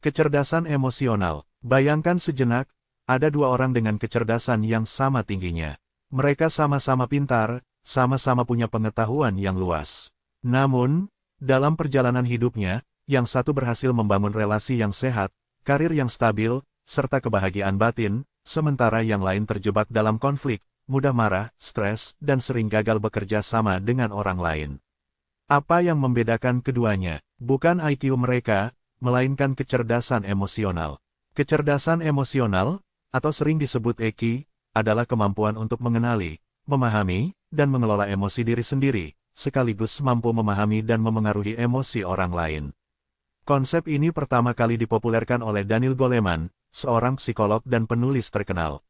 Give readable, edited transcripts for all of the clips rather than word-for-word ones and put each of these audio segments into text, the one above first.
Kecerdasan emosional. Bayangkan sejenak, ada dua orang dengan kecerdasan yang sama tingginya. Mereka sama-sama pintar, sama-sama punya pengetahuan yang luas. Namun, dalam perjalanan hidupnya, yang satu berhasil membangun relasi yang sehat, karir yang stabil, serta kebahagiaan batin, sementara yang lain terjebak dalam konflik, mudah marah, stres, dan sering gagal bekerja sama dengan orang lain. Apa yang membedakan keduanya? Bukan IQ mereka, melainkan kecerdasan emosional. Kecerdasan emosional, atau sering disebut EQ, adalah kemampuan untuk mengenali, memahami, dan mengelola emosi diri sendiri, sekaligus mampu memahami dan memengaruhi emosi orang lain. Konsep ini pertama kali dipopulerkan oleh Daniel Goleman, seorang psikolog dan penulis terkenal.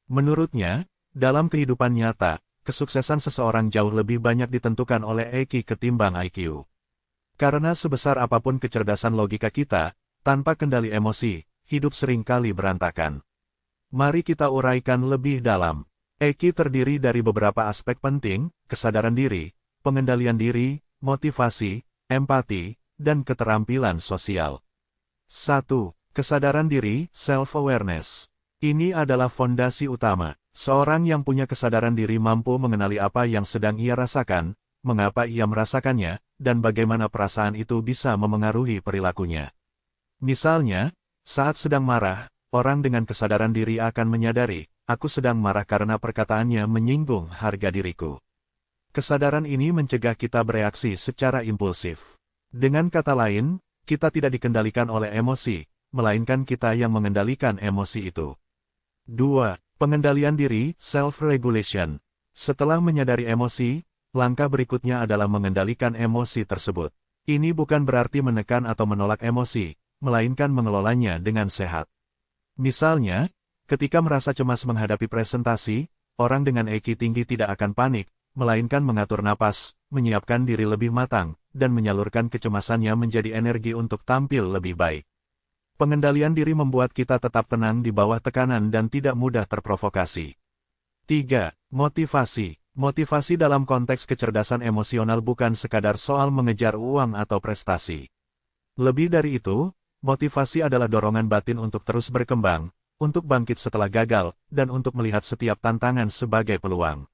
Menurutnya, dalam kehidupan nyata, kesuksesan seseorang jauh lebih banyak ditentukan oleh EQ ketimbang IQ. Karena sebesar apapun kecerdasan logika kita, tanpa kendali emosi, hidup seringkali berantakan. Mari kita uraikan lebih dalam. EQ terdiri dari beberapa aspek penting: kesadaran diri, pengendalian diri, motivasi, empati, dan keterampilan sosial. 1. Kesadaran diri, self-awareness. Ini adalah fondasi utama. Seorang yang punya kesadaran diri mampu mengenali apa yang sedang ia rasakan, mengapa ia merasakannya, dan bagaimana perasaan itu bisa memengaruhi perilakunya. Misalnya, saat sedang marah, orang dengan kesadaran diri akan menyadari, aku sedang marah karena perkataannya menyinggung harga diriku. Kesadaran ini mencegah kita bereaksi secara impulsif. Dengan kata lain, kita tidak dikendalikan oleh emosi, melainkan kita yang mengendalikan emosi itu. 2. Pengendalian diri, self-regulation. Setelah menyadari emosi, langkah berikutnya adalah mengendalikan emosi tersebut. Ini bukan berarti menekan atau menolak emosi, melainkan mengelolanya dengan sehat. Misalnya, ketika merasa cemas menghadapi presentasi, orang dengan EQ tinggi tidak akan panik, melainkan mengatur napas, menyiapkan diri lebih matang, dan menyalurkan kecemasannya menjadi energi untuk tampil lebih baik. Pengendalian diri membuat kita tetap tenang di bawah tekanan dan tidak mudah terprovokasi. 3. Motivasi. Motivasi dalam konteks kecerdasan emosional bukan sekadar soal mengejar uang atau prestasi. Lebih dari itu, motivasi adalah dorongan batin untuk terus berkembang, untuk bangkit setelah gagal, dan untuk melihat setiap tantangan sebagai peluang.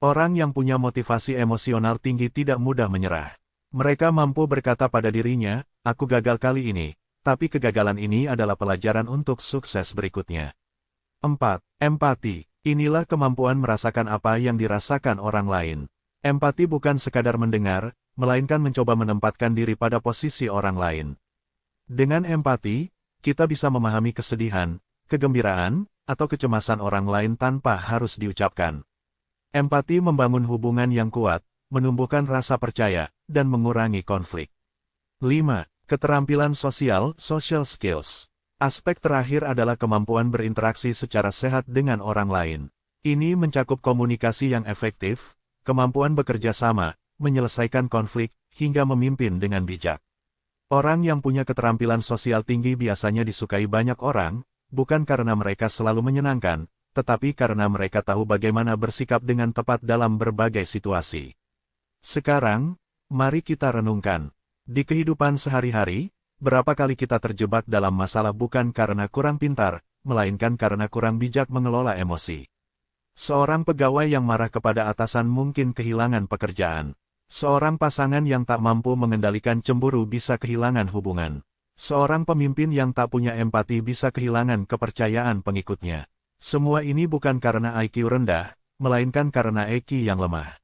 Orang yang punya motivasi emosional tinggi tidak mudah menyerah. Mereka mampu berkata pada dirinya, aku gagal kali ini, tapi kegagalan ini adalah pelajaran untuk sukses berikutnya. 4. Empati. Inilah kemampuan merasakan apa yang dirasakan orang lain. Empati bukan sekadar mendengar, melainkan mencoba menempatkan diri pada posisi orang lain. Dengan empati, kita bisa memahami kesedihan, kegembiraan, atau kecemasan orang lain tanpa harus diucapkan. Empati membangun hubungan yang kuat, menumbuhkan rasa percaya, dan mengurangi konflik. 5. Keterampilan sosial, social skills. Aspek terakhir adalah kemampuan berinteraksi secara sehat dengan orang lain. Ini mencakup komunikasi yang efektif, kemampuan bekerja sama, menyelesaikan konflik, hingga memimpin dengan bijak. Orang yang punya keterampilan sosial tinggi biasanya disukai banyak orang, bukan karena mereka selalu menyenangkan, tetapi karena mereka tahu bagaimana bersikap dengan tepat dalam berbagai situasi. Sekarang, mari kita renungkan. Di kehidupan sehari-hari, berapa kali kita terjebak dalam masalah bukan karena kurang pintar, melainkan karena kurang bijak mengelola emosi. Seorang pegawai yang marah kepada atasan mungkin kehilangan pekerjaan. Seorang pasangan yang tak mampu mengendalikan cemburu bisa kehilangan hubungan. Seorang pemimpin yang tak punya empati bisa kehilangan kepercayaan pengikutnya. Semua ini bukan karena IQ rendah, melainkan karena EQ yang lemah.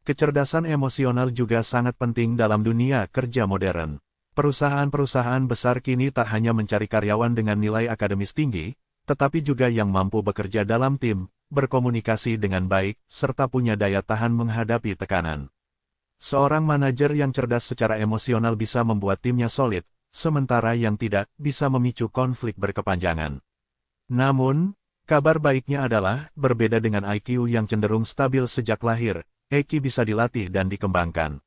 Kecerdasan emosional juga sangat penting dalam dunia kerja modern. Perusahaan-perusahaan besar kini tak hanya mencari karyawan dengan nilai akademis tinggi, tetapi juga yang mampu bekerja dalam tim, berkomunikasi dengan baik, serta punya daya tahan menghadapi tekanan. Seorang manajer yang cerdas secara emosional bisa membuat timnya solid, sementara yang tidak bisa memicu konflik berkepanjangan. Namun, kabar baiknya adalah, berbeda dengan IQ yang cenderung stabil sejak lahir, EQ bisa dilatih dan dikembangkan.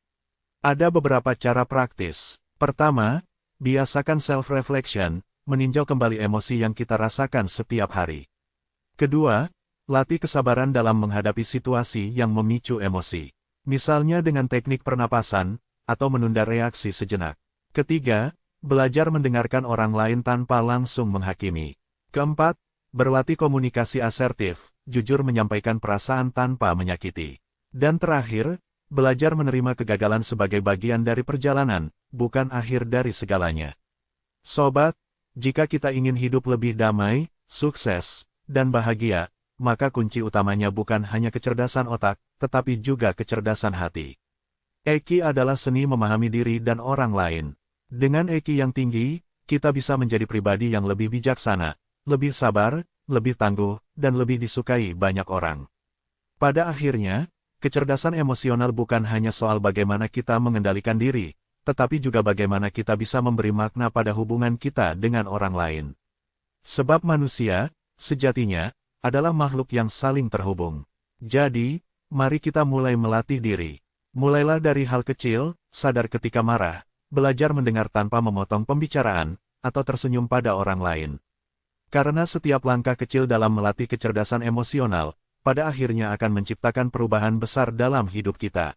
Ada beberapa cara praktis. Pertama, biasakan self-reflection, meninjau kembali emosi yang kita rasakan setiap hari. Kedua, latih kesabaran dalam menghadapi situasi yang memicu emosi. Misalnya dengan teknik pernapasan, atau menunda reaksi sejenak. Ketiga, belajar mendengarkan orang lain tanpa langsung menghakimi. Keempat, berlatih komunikasi asertif, jujur menyampaikan perasaan tanpa menyakiti. Dan terakhir, belajar menerima kegagalan sebagai bagian dari perjalanan, bukan akhir dari segalanya. Sobat, jika kita ingin hidup lebih damai, sukses, dan bahagia, maka kunci utamanya bukan hanya kecerdasan otak, tetapi juga kecerdasan hati. EQ adalah seni memahami diri dan orang lain. Dengan EQ yang tinggi, kita bisa menjadi pribadi yang lebih bijaksana, lebih sabar, lebih tangguh, dan lebih disukai banyak orang. Pada akhirnya, kecerdasan emosional bukan hanya soal bagaimana kita mengendalikan diri, tetapi juga bagaimana kita bisa memberi makna pada hubungan kita dengan orang lain. Sebab manusia, sejatinya, adalah makhluk yang saling terhubung. Jadi, mari kita mulai melatih diri. Mulailah dari hal kecil, sadar ketika marah, belajar mendengar tanpa memotong pembicaraan, atau tersenyum pada orang lain. Karena setiap langkah kecil dalam melatih kecerdasan emosional, pada akhirnya akan menciptakan perubahan besar dalam hidup kita.